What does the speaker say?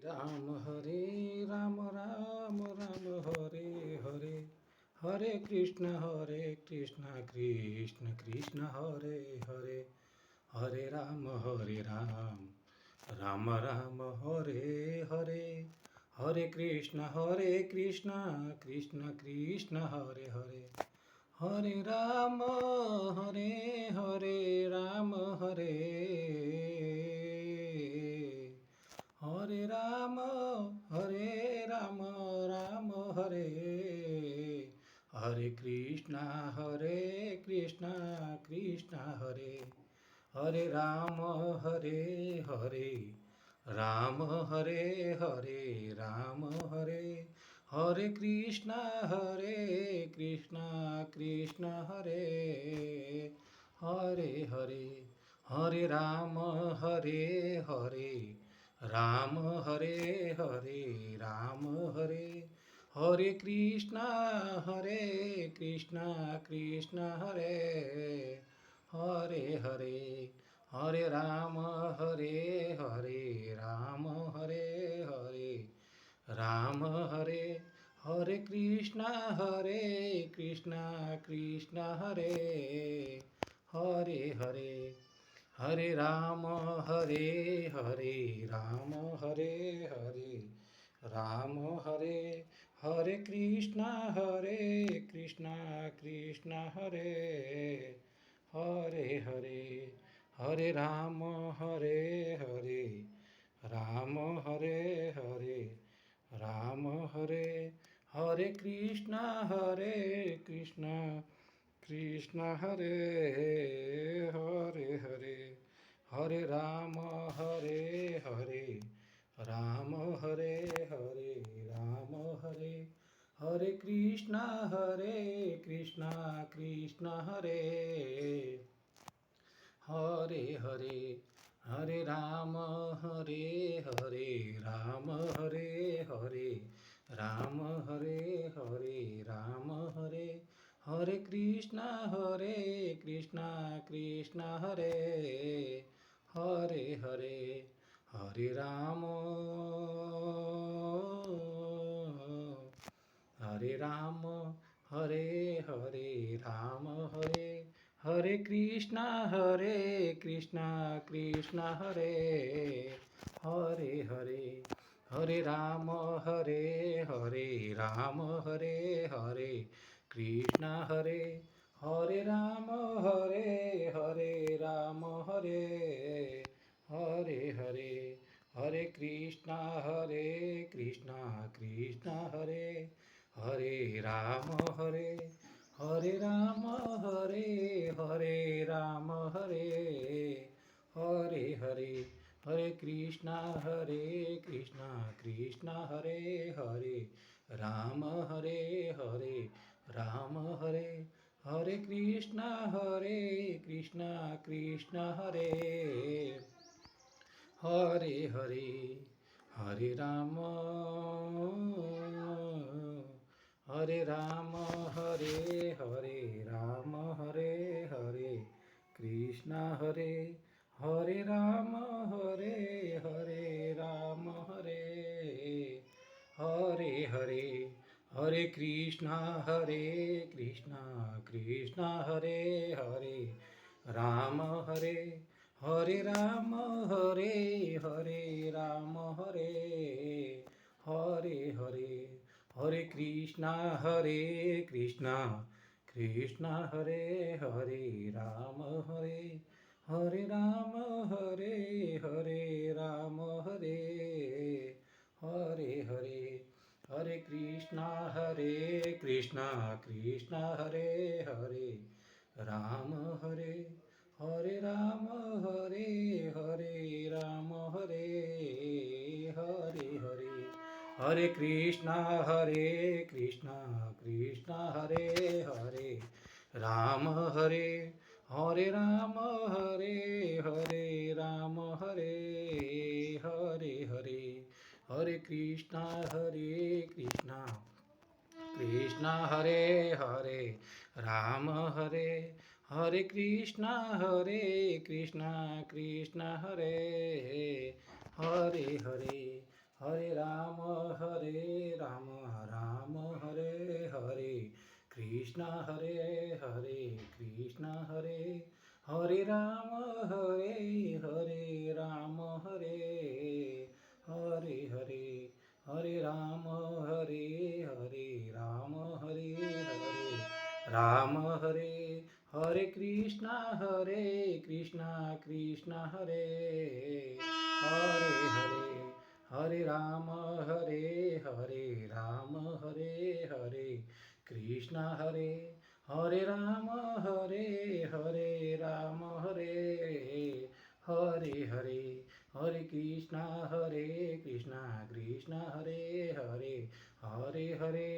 Ram Ram Ram Hare Hare, Hare Krishna Krishna Krishna Hare Hare, Hare Ram Ram Ram Hare Hare, Hare Krishna Krishna Krishna Hare Hare, Hare Ram Ram Hare Hare Ram Ram Hare, Hare Krishna Krishna Krishna Hare, Hare Ram Hare Ram Hare Ram Hare, Hare Krishna Krishna Hare Hare Hare, Hare Ram Hare Ram Hare Ram Hare, Hare Krishna Krishna Hare Hare Hare, Hare Ram Ram Hare Ram Hare, Hare Krishna Krishna Hare Hare Hare, Hare Ram Ram Hare Ram Hare, Hare Krishna Krishna Hare Hare Hare, Hare Ram Ram Hare Ram Hare, Hare Krishna Krishna Krishna Hare Hare Hare, Hare Ram Ram Hare Ram Hare, Hare Krishna Krishna Hare Hare Hare, Hare Ram Ram Hare Ram Ram Hare, Hare Krishna Krishna Hare Hare Hare, Hare Ram Hare Ram Hare Krishna Krishna Hare Hare Hare, Hare Ram Hare Krishna Hare Ram Ram Hare Hare, Hare Krishna Krishna Hare Hare Ram Hare Ram Ram Hare Hare, Hare Krishna Krishna Hare Ram Ram Hare Krishna Krishna Hare Hare Hare, Hare Ram Hare Ram Hare Krishna Hare Ram Ram Hare Hare, Hare Krishna Krishna Hare Ram Hare Ram Ram Hare Hare, Hare Krishna Krishna Hare Ram Hare Ram Ram Hare Hare, Hare Krishna Krishna Hare Ram Hare Ram Ram Hare Hare, Hare Krishna Krishna Hare Ram Hare Ram Ram Hare Hare, Hare Krishna Krishna Krishna Hare Ram Hare Krishna Krishna Krishna Hare Hare Hare, Hare Ram Ram Hare Hare Krishna Hare Hare Krishna Hare Hare Ram Hare Hare Hare Hare Ram Hare Ram Hare Hare Krishna Krishna Hare Hare Hare Ram Hare Krishna Hare Ram Hare Hare Hare Krishna Krishna Hare Hare Hare Hare